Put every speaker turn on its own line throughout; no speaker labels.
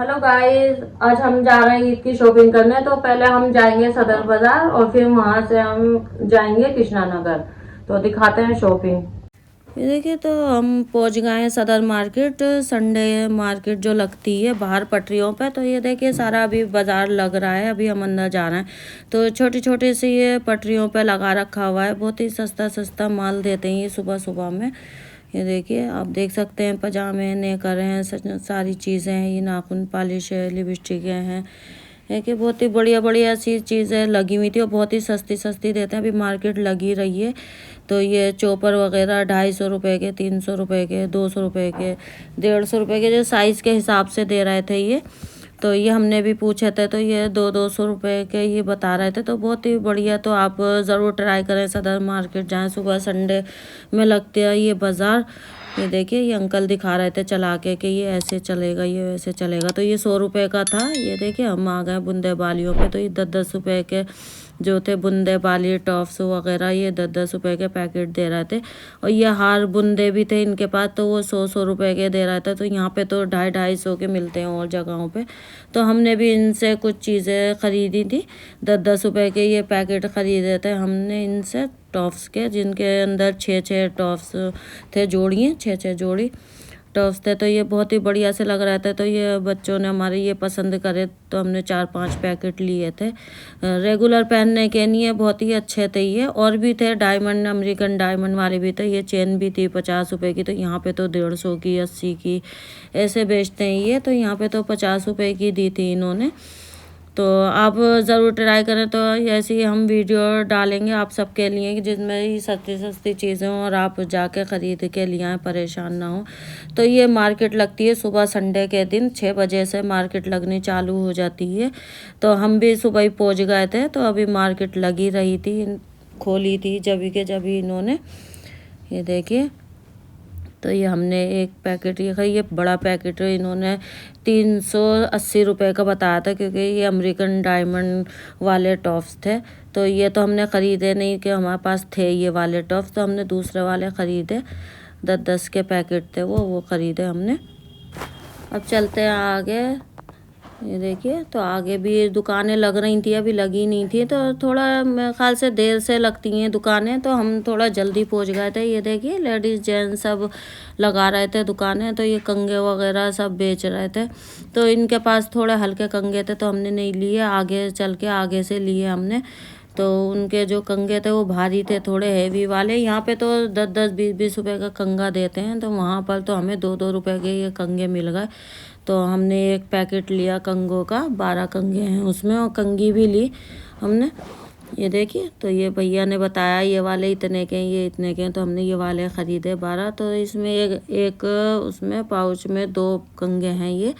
Hello guys, आज हम जा रहे हैं ईद की शॉपिंग करने। तो पहले हम जाएंगे सदर बाजार और फिर वहां से हम जाएंगे कृष्णा नगर। तो दिखाते हैं शॉपिंग। ये देखिए, तो हम पहुंच गए हैं सदर मार्केट। संडे मार्केट जो लगती है बाहर पटरियों पे। तो ये देखिए सारा अभी बाजार लग रहा है। अभी हम अंदर जा रहे हैं। तो छोटे छोटे से ये पटरियों पे लगा रखा हुआ है। बहुत ही सस्ता सस्ता माल देते हैं ये सुबह सुबह में। ये देखिए, आप देख सकते हैं पजामे नेकर हैं, सारी चीज़ें हैं। ये नाखून पॉलिश है, लिपस्टिकें हैं। देखिए बहुत ही बढ़िया बढ़िया सी चीज़ें लगी हुई थी और बहुत ही सस्ती सस्ती देते हैं। अभी मार्केट लगी रही है। तो ये चोपर वगैरह 250 रुपये के, 300 रुपये के, 200 रुपये के, 150 रुपये के, जो साइज़ के हिसाब से दे रहे थे ये। तो ये हमने भी पूछे थे, तो ये 200 रुपये के ये बता रहे थे। तो बहुत ही बढ़िया। तो आप ज़रूर ट्राई करें, सदर मार्केट जहाँ सुबह संडे में लगते हैं ये बाज़ार। ये देखिए, ये अंकल दिखा रहे थे चला के कि ये ऐसे चलेगा, ये वैसे चलेगा। तो ये 100 रुपये का था। ये देखिए, हम आ गए बूंदे बालियों पे। तो ये 10-10 रुपये के जो थे बूंदे बाली टॉप्स वगैरह, ये 10-10 रुपये के पैकेट दे रहे थे। और ये हार बूंदे भी थे इनके पास। तो वो 100-100 रुपये के दे रहा था। तो यहाँ पे तो 250-250 के मिलते हैं और जगहों पे। तो हमने भी इनसे कुछ चीज़ें ख़रीदी थी। 10-10 रुपये के ये पैकेट ख़रीदे थे हमने इनसे टॉप्स के, जिनके अंदर 6-6 टॉप्स थे, जोड़ियाँ 6-6 जोड़ी टॉप्स थे। तो ये बहुत ही बढ़िया से लग रहा था। तो ये बच्चों ने हमारे ये पसंद करे, तो हमने 4-5 पैकेट लिए थे। रेगुलर पहनने के लिए बहुत ही अच्छे थे ये। और भी थे डायमंड, अमेरिकन डायमंड वाले भी थे। ये चेन भी थी 50 रुपये की। तो यहाँ पे तो 150 की, 80 की ऐसे बेचते हैं ये। तो यहाँ पे तो 50 रुपये की दी थी इन्होंने। तो आप ज़रूर ट्राई करें। तो ऐसे ही हम वीडियो डालेंगे आप सबके लिए कि जिसमें ही सस्ती सस्ती चीज़ें हों और आप जाके ख़रीद के लिए आएँ, परेशान ना हो। तो ये मार्केट लगती है सुबह संडे के दिन 6 बजे से मार्केट लगनी चालू हो जाती है। तो हम भी सुबह ही पहुंच गए थे। तो अभी मार्केट लगी रही थी, खोली थी जब इन्होंने। ये देखिए, तो ये हमने एक पैकेट ये बड़ा पैकेट इन्होंने 380 रुपये का बताया था, क्योंकि ये अमेरिकन डायमंड वाले टॉप्स थे। तो ये तो हमने ख़रीदे नहीं, कि हमारे पास थे ये वाले टॉप्स। तो हमने दूसरे वाले ख़रीदे, 10-10 के पैकेट थे वो ख़रीदे हमने। अब चलते हैं आगे। ये देखिए, तो आगे भी दुकानें लग रही थी, अभी लगी नहीं थी। तो थोड़ा मेरे ख्याल से देर से लगती हैं दुकानें। तो हम थोड़ा जल्दी पहुंच गए थे। ये देखिए, लेडीज़ जेंट्स सब लगा रहे थे दुकानें। तो ये कंगे वगैरह सब बेच रहे थे। तो इनके पास थोड़े हल्के कंगे थे, तो हमने नहीं लिए। आगे चल के आगे से लिए हमने। तो उनके जो कंगे थे वो भारी थे, थोड़े हैवी वाले। यहाँ पे तो 10-10, 20-20 रुपये का कंगा देते हैं। तो वहाँ पर तो हमें 2-2 रुपये के ये कंगे मिल गए। तो हमने एक पैकेट लिया कंगों का, 12 कंगे हैं उसमें, और कंगी भी ली हमने। ये देखिए, तो ये भैया ने बताया ये वाले इतने के हैं, ये इतने के हैं। तो हमने ये वाले ख़रीदे 12। तो इसमें एक उसमें पाउच में 2 कंगे हैं ये।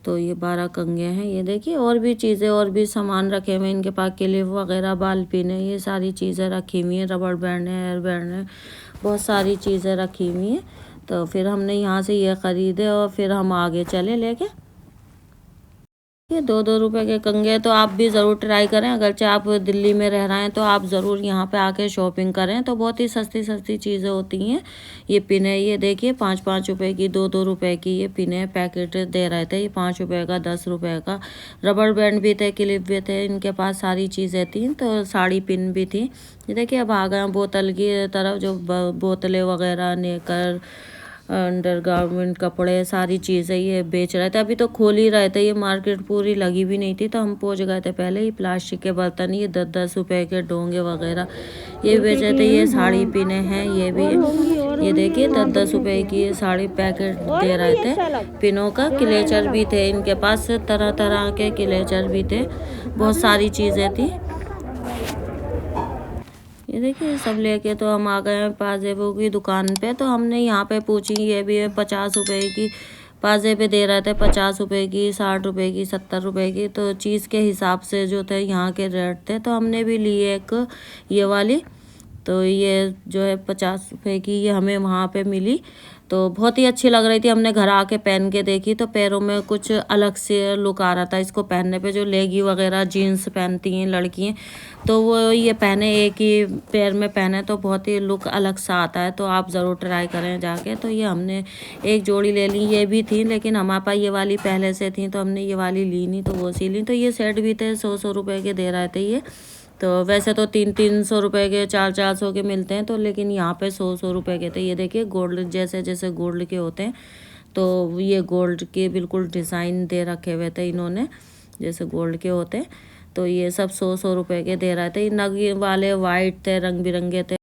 तो ये 12 कंगे हैं। ये देखिए, और भी चीज़ें और भी सामान रखे हुए हैं इनके पास। क्लिप वगैरह, बाल पिन है, ये सारी चीज़ें रखी हुई हैं। रबड़ बैंड है, हेयर बैंड है, बहुत सारी चीज़ें रखी हुई हैं। तो फिर हमने यहाँ से ये ख़रीदे और फिर हम आगे चले लेके। ये 2-2 रुपये के कंगे। तो आप भी ज़रूर ट्राई करें। अगर चाहे आप दिल्ली में रह रहे हैं तो आप ज़रूर यहाँ पे आके शॉपिंग करें। तो बहुत ही सस्ती सस्ती चीज़ें होती हैं। ये पिने, ये देखिए 5-5 रुपये की, 2-2 रुपये की ये पिने पैकेट दे रहे थे। ये 5 रुपये का, 10 रुपये का। रबड़ बैंड भी थे, क्लिप भी थे, इनके पास सारी चीज़ें थी। तो साड़ी पिन भी थी। ये देखिए, अब आ गए बोतल की तरफ, जो बोतलें वगैरह, नेकर, अंडरगारमेंट, कपड़े, सारी चीज़ें ये बेच रहे थे। अभी तो खोल ही रहे थे, ये मार्केट पूरी लगी भी नहीं थी। तो हम पहुंच गए थे पहले ही। प्लास्टिक के बर्तन, ये 10-10 रुपये के डोंगे वगैरह ये बेच रहे थे। ये साड़ी पिने हैं, ये भी। ये देखिए, 10-10 रुपये की ये साड़ी पैकेट दे रहे थे पिनों का। क्लेचर भी थे इनके पास, तरह तरह के क्लेचर भी थे, बहुत सारी चीज़ें थी। ये देखिए, सब लेके तो हम आ गए हैं पाजेबों की दुकान पे। तो हमने यहाँ पे पूछी, ये भी है 50 रुपये की पाजेबे दे रहे थे, 50 रुपये की, 60 रुपये की, 70 रुपये की। तो चीज़ के हिसाब से जो थे यहाँ के रेट थे। तो हमने भी लिए एक ये वाली। तो ये जो है 50 रुपये की, ये हमें वहाँ पे मिली। तो बहुत ही अच्छी लग रही थी। हमने घर आके पहन के देखी तो पैरों में कुछ अलग से लुक आ रहा था इसको पहनने पे। जो लेगी वगैरह जीन्स पहनती हैं लड़कियाँ, तो वो ये पहने एक ही पैर में पहने तो बहुत ही लुक अलग सा आता है। तो आप ज़रूर ट्राई करें जाके। तो ये हमने एक जोड़ी ले ली, ये भी थी लेकिन हमारे पास ये वाली पहले से थी तो हमने ये वाली ली नहीं, तो वो सी ली। तो ये सेट भी थे, 100 रुपये के दे रहे थे ये। तो वैसे तो 300 रुपये के, 400 के मिलते हैं, तो लेकिन यहाँ पे 100 रुपये के थे। ये देखिए गोल्ड, जैसे जैसे गोल्ड के होते हैं तो ये गोल्ड के बिल्कुल डिज़ाइन दे रखे हुए थे इन्होंने, जैसे गोल्ड के होते हैं। तो ये सब 100 रुपये के दे रहे थे। नग वाले वाइट थे, रंग बिरंगे थे।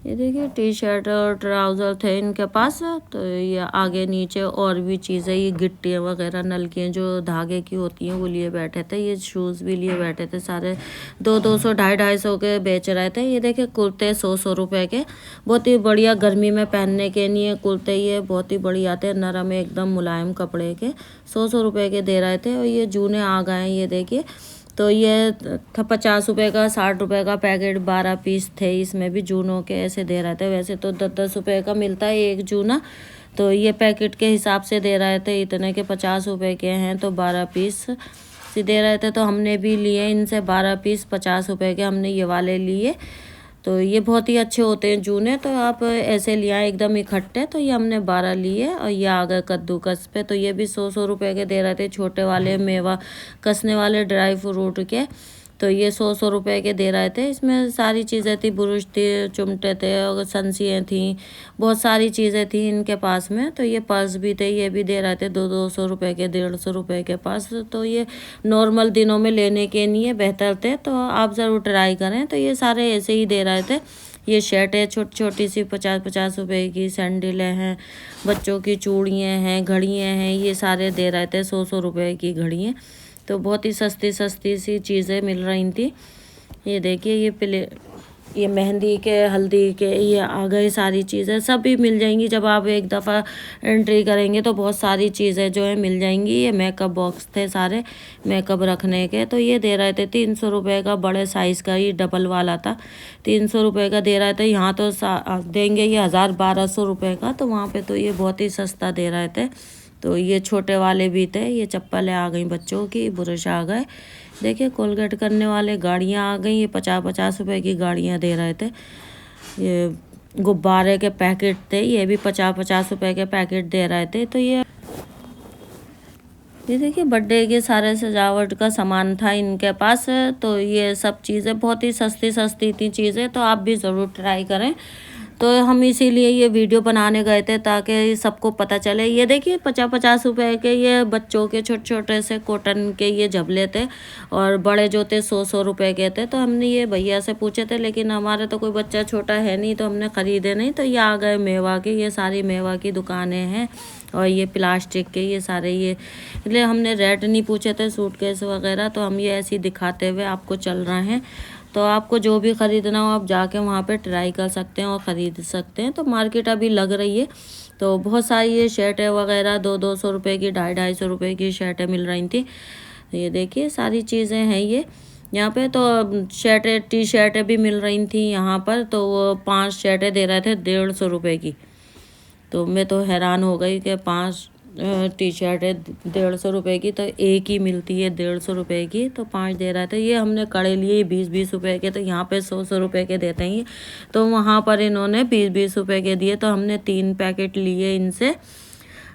ये देखिए टी शर्ट और ट्राउज़र थे इनके पास। तो ये आगे नीचे और भी चीज़ें, ये गिट्टियाँ वगैरह नलकियाँ जो धागे की होती हैं वो लिए बैठे थे। ये शूज़ भी लिए बैठे थे सारे। 200 250 के बेच रहे थे। ये देखिए कुर्ते 100 रुपये के, बहुत ही बढ़िया गर्मी में पहनने के लिए कुर्ते ये बहुत ही बढ़िया आते हैं, नरम एकदम मुलायम कपड़े के। 100 रुपये के दे रहे थे। और ये जूने आ गए हैं, ये देखिए। तो ये था 50 रुपये का, 60 रुपये का पैकेट, 12 पीस थे इसमें भी जूनों के, ऐसे दे रहे थे। वैसे तो 10-10 रुपये का मिलता है एक जूना, तो ये पैकेट के हिसाब से दे रहे थे इतने के। 50 रुपये के हैं तो 12 पीस से दे रहे थे। तो हमने भी लिए इनसे 12 पीस 50 रुपये के, हमने ये वाले लिए। तो ये बहुत ही अच्छे होते हैं जूने, तो आप ऐसे ले आए एकदम इकट्ठे। तो ये हमने 12 लिए। और ये आ गए कद्दूकस पे, तो ये भी 100 रुपये के दे रहे थे, छोटे वाले मेवा कसने वाले ड्राई फ्रूट के। तो ये 100 रुपये के दे रहे थे। इसमें सारी चीज़ें थी, बुरुश थी, चिमटे थे और संसियाँ थी, बहुत सारी चीज़ें थी इनके पास में। तो ये पर्स भी थे, ये भी दे रहे थे 200 रुपये के, 150 रुपये के पास। तो ये नॉर्मल दिनों में लेने के लिए बेहतर थे, तो आप ज़रूर ट्राई करें। तो ये सारे ऐसे ही दे रहे थे। ये शर्ट है छोटी छोटी सी, 50-50 रुपये की। सैंडलें हैं, बच्चों की चूड़ियाँ हैं, घड़ियाँ हैं, ये सारे दे रहे थे 100 रुपये की घड़ियाँ। तो बहुत ही सस्ती सस्ती सी चीज़ें मिल रही थी। ये देखिए ये मेहंदी के, हल्दी के, ये आ गए सारी चीज़ें, सब भी मिल जाएंगी। जब आप एक दफ़ा एंट्री करेंगे तो बहुत सारी चीज़ें जो है मिल जाएंगी। ये मेकअप बॉक्स थे सारे मेकअप रखने के। तो ये दे रहे थे 300 रुपये का, बड़े साइज़ का, ये डबल वाला था। 300 रुपये का दे रहे थे। यहाँ तो देंगे ये 1000-1200 रुपये का, तो वहाँ पर तो ये बहुत ही सस्ता दे रहे थे। तो ये छोटे वाले भी थे। ये चप्पलें आ गई बच्चों की, ब्रश आ गए। देखिए कोलगेट करने वाले गाड़ियाँ आ गई। ये 50-50 रुपये की गाड़ियाँ दे रहे थे। ये गुब्बारे के पैकेट थे, ये भी 50-50 रुपये के पैकेट दे रहे थे। तो ये देखिए बर्थडे के सारे सजावट का सामान था इनके पास। तो ये सब चीज़ें बहुत ही सस्ती सस्ती थी चीज़ें, तो आप भी ज़रूर ट्राई करें। तो हम इसीलिए ये वीडियो बनाने गए थे ताकि सबको पता चले। ये देखिए 50-50 रुपये के ये बच्चों के छोटे छोटे से कॉटन के ये झबले थे, और बड़े जो थे 100 रुपये के थे। तो हमने ये भैया से पूछे थे, लेकिन हमारे तो कोई बच्चा छोटा है नहीं तो हमने ख़रीदे नहीं। तो ये आ गए मेवा के, ये सारी मेवा की दुकानें हैं। और ये प्लास्टिक के ये सारे, ये इसलिए हमने रेट नहीं पूछे थे सूटकेस वगैरह। तो हम ये ऐसे ही दिखाते हुए आपको चल रहे हैं। तो आपको जो भी ख़रीदना हो आप जाके वहाँ पे ट्राई कर सकते हैं और ख़रीद सकते हैं। तो मार्केट अभी लग रही है, तो बहुत सारी ये शर्टें वगैरह 200 रुपये की, 250 रुपये की शर्टें मिल रही थी। ये देखिए सारी चीज़ें हैं ये यहाँ पे। तो शर्टें, टी शर्टें भी मिल रही थी यहाँ पर। तो वो 5 शर्टें दे रहे थे 150 रुपये की। तो मैं तो हैरान हो गई कि 5 टी शर्ट है 150 रुपये की, तो एक ही मिलती है 150 रुपये की, तो 5 दे रहा था। ये हमने कड़े लिए 20-20 रुपये के, तो यहाँ पे 100 रुपये के देते हैं। तो वहाँ पर इन्होंने 20-20 रुपये के दिए। तो हमने 3 पैकेट लिए इनसे,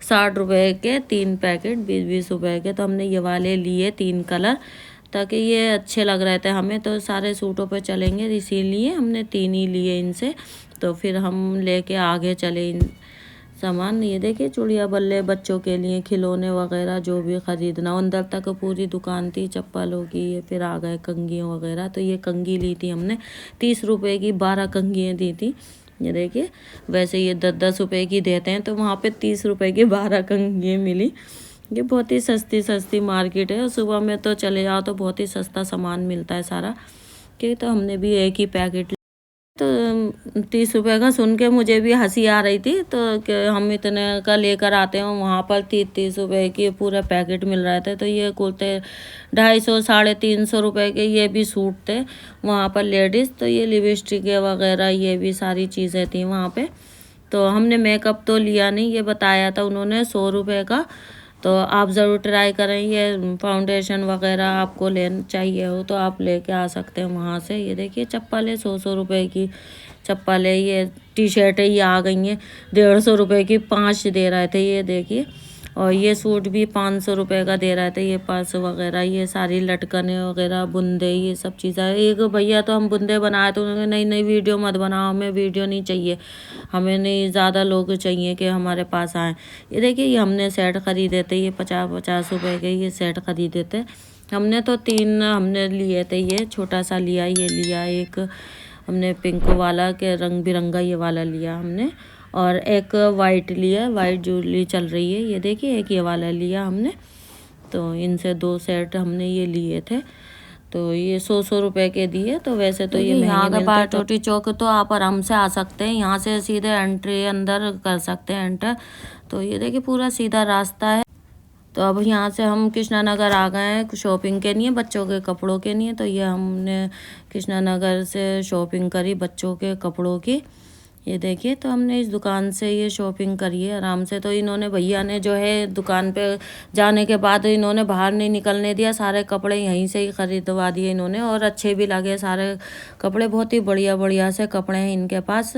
60 रुपये के 3 पैकेट, 20-20 रुपये के। तो हमने ये वाले लिए 3 कलर, ताकि ये अच्छे लग रहे थे हमें। तो सारे सूटों पे चलेंगे इसीलिए हमने 3 ही लिए इनसे। तो फिर हम लेके आगे चले इन सामान। ये देखिए चूड़िया बल्ले, बच्चों के लिए खिलौने वगैरह जो भी ख़रीदना हो, अंदर तक पूरी दुकान थी चप्पलों की। ये फिर आ गए कंघियों वगैरह। तो ये कंघी ली थी हमने 30 रुपये की, 12 कंघियाँ दी थी। ये देखिए वैसे ये 10-10 रुपये की देते हैं, तो वहाँ पे 30 रुपये की 12 कंघियाँ मिली। ये बहुत ही सस्ती सस्ती मार्केट है। सुबह में तो चले जाओ तो बहुत ही सस्ता सामान मिलता है सारा। कि तो हमने भी एक ही पैकेट, तो 30 रुपये का सुन के मुझे भी हंसी आ रही थी। तो कि हम इतने का लेकर आते हैं, वहाँ पर 30 रुपये के पूरा पैकेट मिल रहे थे। तो ये कुर्ते 250 350 रुपये के, ये भी सूट थे वहाँ पर लेडीज़। तो ये लिपस्टिक वगैरह ये भी सारी चीज़ें थी वहाँ पे। तो हमने मेकअप तो लिया नहीं, ये बताया था उन्होंने 100 रुपये का। तो आप ज़रूर ट्राई करें, ये फाउंडेशन वगैरह आपको लेना चाहिए हो तो आप लेके आ सकते हैं वहाँ से। ये देखिए चप्पल है 100 रुपये की चप्पल है। ये टी शर्ट है, ये आ गई हैं 150 रुपये की, 5 दे रहे थे ये देखिए। और ये सूट भी 500 रुपये का दे रहे थे। ये पर्स वगैरह, ये सारी लटकने वगैरह, बुंदे, ये सब चीज़ें। एक भैया तो हम बुंदे बनाए तो उन्होंने नहीं नहीं वीडियो मत बनाओ, हमें वीडियो नहीं चाहिए, हमें नहीं ज़्यादा लोग चाहिए कि हमारे पास आएँ। ये देखिए ये हमने सेट ख़रीदे थे, ये 50 रुपये के ये सेट ख़रीदे थे हमने। तो 3 हमने लिए थे, ये छोटा सा लिया, ये लिया एक हमने पिंक वाला के रंग बिरंगा ये वाला लिया हमने, और एक वाइट लिया, वाइट ज्वेलरी चल रही है ये देखिए, एक ये वाला लिया हमने। तो इनसे 2 सेट हमने ये लिए थे। तो ये 100 रुपये के दिए। तो वैसे तो ये यहाँ का पाटोटी चौक तो आप आराम से आ सकते हैं, यहाँ से सीधे एंट्री अंदर कर सकते हैं एंटर। तो ये देखिए पूरा सीधा रास्ता है। तो अब यहाँ से हम कृष्णा नगर आ गए हैं शॉपिंग के लिए, बच्चों के कपड़ों के लिए। तो ये हमने कृष्णा नगर से शॉपिंग करी बच्चों के कपड़ों की। ये देखिए तो हमने इस दुकान से ये शॉपिंग करी है आराम से। तो इन्होंने भैया ने जो है दुकान पे जाने के बाद इन्होंने बाहर नहीं निकलने दिया, सारे कपड़े यहीं से ही ख़रीदवा दिए इन्होंने, और अच्छे भी लगे सारे कपड़े। बहुत ही बढ़िया बढ़िया से कपड़े हैं इनके पास,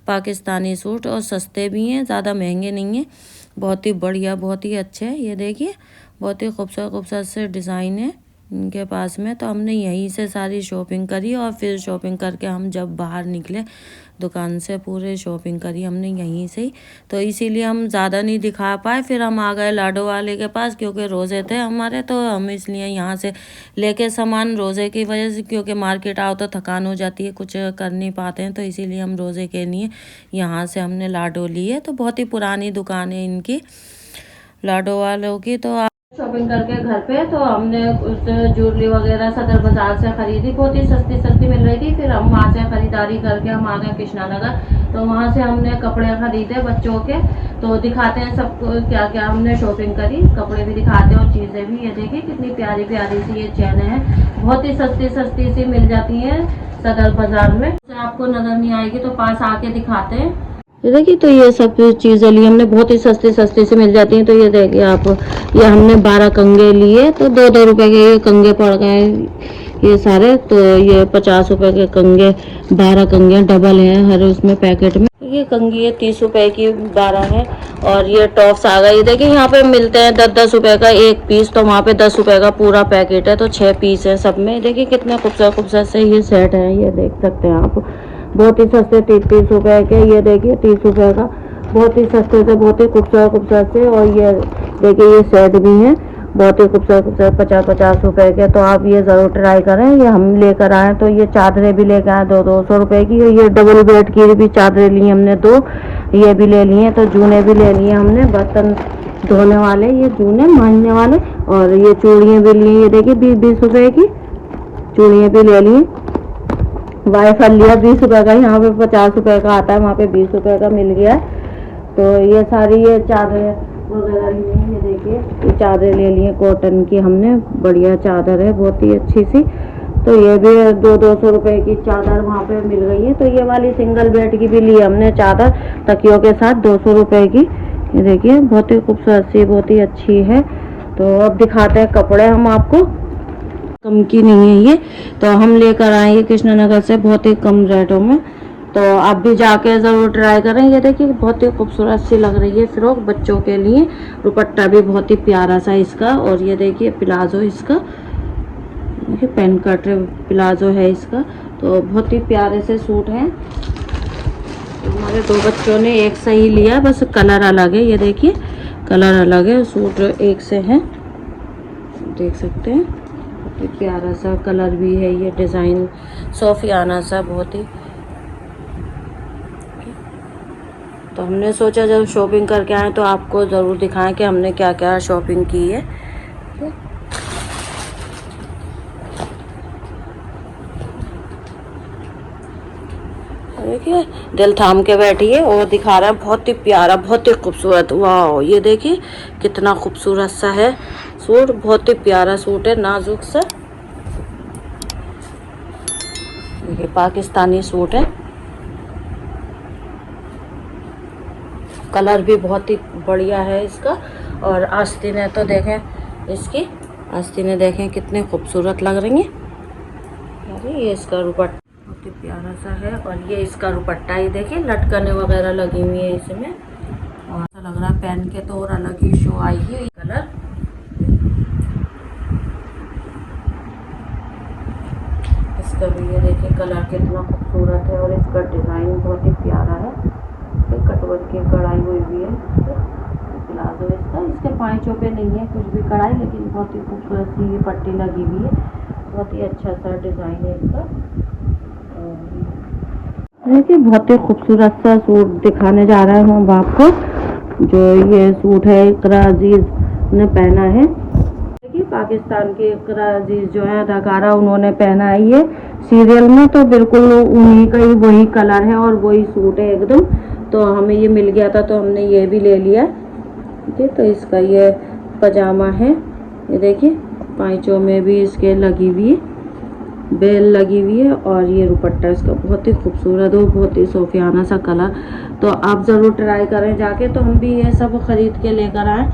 पाकिस्तानी सूट, और सस्ते भी हैं, ज़्यादा महंगे नहीं हैं, बहुत ही बढ़िया, बहुत ही अच्छे। ये देखिए बहुत ही खूबसूरत खूबसूरत से डिज़ाइन है इनके पास में। तो हमने यहीं से सारी शॉपिंग करी, और फिर शॉपिंग करके हम जब बाहर निकले दुकान से, पूरे शॉपिंग करी हमने यहीं से ही। तो इसीलिए हम ज़्यादा नहीं दिखा पाए। फिर हम आ गए लाडो वाले के पास, क्योंकि रोज़े थे हमारे, तो हम इसलिए यहाँ से लेके सामान रोज़े की वजह से, क्योंकि मार्केट आओ तो थकान हो जाती है, कुछ कर नहीं पाते हैं, तो इसीलिए हम रोज़े के लिए यहाँ से हमने लाडो लिए। तो बहुत ही पुरानी दुकान है इनकी लाडो वालों की। तो शॉपिंग करके घर पे तो हमने उस ज्वेलरी वगैरह सदर बाजार से खरीदी, बहुत ही सस्ती सस्ती मिल रही थी। फिर हम वहाँ से खरीदारी करके हम आ गए कृष्णा नगर। तो वहाँ से हमने कपड़े खरीदे बच्चों के। तो दिखाते हैं सबको क्या क्या हमने शॉपिंग करी, कपड़े भी दिखाते हैं और चीज़ें भी। ये देखिए कितनी प्यारी प्यारी सी ये चैन है, बहुत ही सस्ती सस्ती सी मिल जाती है सदर बाजार में। आपको नजर नहीं आएगी तो पास आके दिखाते हैं। ये देखिए तो ये सब चीज़ें ली हमने, बहुत ही सस्ती सस्ती से मिल जाती हैं। तो ये देखिए आप, ये हमने 12 कंगे लिए, तो 2-2 रुपए के ये कंगे पड़ गए ये सारे। तो ये 50 रुपए के कंगे, 12 कंगे डबल हैं हर उसमें पैकेट में। ये कंगी है 30 रुपए की 12 है। और ये टॉप्स आ गए, ये देखिए यहाँ पे मिलते हैं 10-10 रुपए का एक पीस, तो वहाँ पे 10 रुपए का पूरा पैकेट है। तो 6 पीस है सब में। देखिए कितने खूबसूरत खूबसूरत से ये सेट है, ये देख सकते हैं आप, बहुत ही सस्ते 30 रुपए के। ये देखिए 30 रुपए का, बहुत ही सस्ते से, बहुत ही खूबसूरत खूबसूरत से। और ये देखिए ये सेट भी हैं, बहुत ही खूबसूरत खूबसूरत 50-50 रुपए के। तो आप ये ज़रूर ट्राई करें। ये हम लेकर आए, तो ये चादरें भी लेकर आए 200 रुपए की। ये डबल बेड की भी चादरें ली हमने 2, ये भी ले लिए। तो जूने भी ले लिए हमने, बर्तन धोने वाले, ये जूने मांजने वाले। और ये चूड़ियाँ भी ली, ये देखिए 20-20 रुपए की चूड़ियाँ भी ले ली। वाईफाई लिया 20 रुपए का, यहाँ पे 50 रुपए का आता है, वहाँ पे 20 रुपए का मिल गया। तो ये सारी ये चादरें वगैरह ली हैं, ये देखिए ये चादरें ले ली हैं कॉटन की हमने, बढ़िया चादर है, बहुत ही अच्छी सी। तो ये भी 200 रुपए की चादर वहाँ पे मिल गई है। तो ये वाली सिंगल बेड की भी ली हमने चादर तकियों के साथ 200 रुपए की। ये देखिए बहुत ही खूबसूरत सी, बहुत ही अच्छी है। तो अब दिखाते हैं कपड़े हम आपको, कम की नहीं है ये। तो हम लेकर आए कृष्णा नगर से बहुत ही कम रेटों में। तो आप भी जाके ज़रूर ट्राई करें। ये देखिए बहुत ही खूबसूरत सी लग रही है फ्रॉक बच्चों के लिए, दुपट्टा भी बहुत ही प्यारा सा इसका। और ये देखिए प्लाजो इसका, देखिए पेन कट प्लाजो है इसका। तो बहुत ही प्यारे से सूट हैं। तो हमारे 2 बच्चों ने एक से ही लिया, बस कलर अलग है। ये देखिए कलर अलग है, सूट एक से है, देख सकते हैं। बहुत ही प्यारा सा कलर भी है, ये डिज़ाइन सोफियाना सा बहुत ही। तो हमने सोचा जब शॉपिंग करके आए तो आपको ज़रूर दिखाएं कि हमने क्या क्या शॉपिंग की है। देखिए दिल थाम के बैठी है और दिखा रहा है, बहुत ही प्यारा, बहुत ही खूबसूरत। वाह ये देखिए कितना खूबसूरत सा है सूट, बहुत ही प्यारा सूट है, नाजुक सा। ये पाकिस्तानी सूट है। कलर भी बहुत ही बढ़िया है इसका। और आस्तीनें तो देखें इसकी, आस्तीनें देखें कितने खूबसूरत लग रही हैं। अरे ये इसका दुपट्टा बहुत ही प्यारा सा है। और ये इसका दुपट्टा ही देखिए, लटकने वगैरह लगी हुई है इसमें। और ऐसा लग रहा है पहन के तो और अलग ही शो आएगी। ये कलर इसका भी ये देखिए कलर कितना खूबसूरत है। और इसका डिज़ाइन बहुत ही प्यारा है, कटवर्क की कढ़ाई हुई भी है। प्लाजो इसके पाँचों पे नहीं है कुछ भी कढ़ाई, लेकिन बहुत ही खूबसूरत सी पट्टी लगी हुई है। बहुत ही अच्छा सा डिज़ाइन है इसका। देखिए बहुत ही खूबसूरत सा सूट दिखाने जा रहा हूँ आपको। जो ये सूट है इकरा अजीज ने पहना है। देखिए पाकिस्तान की इकरा अजीज जो है अदाकारा, उन्होंने पहना है ये सीरियल में। तो बिल्कुल उन्हीं का ही वही कलर है और वही सूट है एकदम। तो हमें ये मिल गया था तो हमने ये भी ले लिया। ठीक है, तो इसका ये पजामा है। ये देखिए पाँचों में भी इसके लगी हुई है, बेल लगी हुई है। और ये दुपट्टा इसका बहुत ही खूबसूरत हो, बहुत ही सोफियाना सा कलर। तो आप ज़रूर ट्राई करें जाके। तो हम भी ये सब ख़रीद के लेकर आए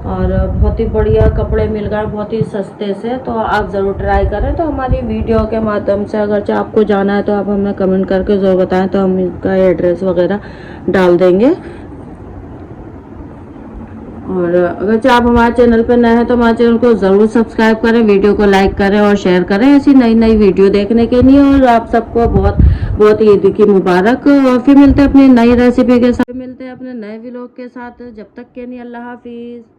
और बहुत ही बढ़िया कपड़े मिल गए, बहुत ही सस्ते से। तो आप ज़रूर ट्राई करें। तो हमारी वीडियो के माध्यम से अगर आपको जाना है तो आप हमें कमेंट करके ज़रूर बताएं, तो हम इसका एड्रेस वगैरह डाल देंगे। और अगर आप हमारे चैनल पर नए हैं तो हमारे चैनल को ज़रूर सब्सक्राइब करें, वीडियो को लाइक करें और शेयर करें ऐसी नई नई वीडियो देखने के लिए। और आप सबको बहुत बहुत ईद की मुबारक। और फिर मिलते हैं अपनी नई रेसिपी के साथ, मिलते हैं अपने नए व्लॉग के साथ। जब तक के लिए अल्लाह हाफिज़।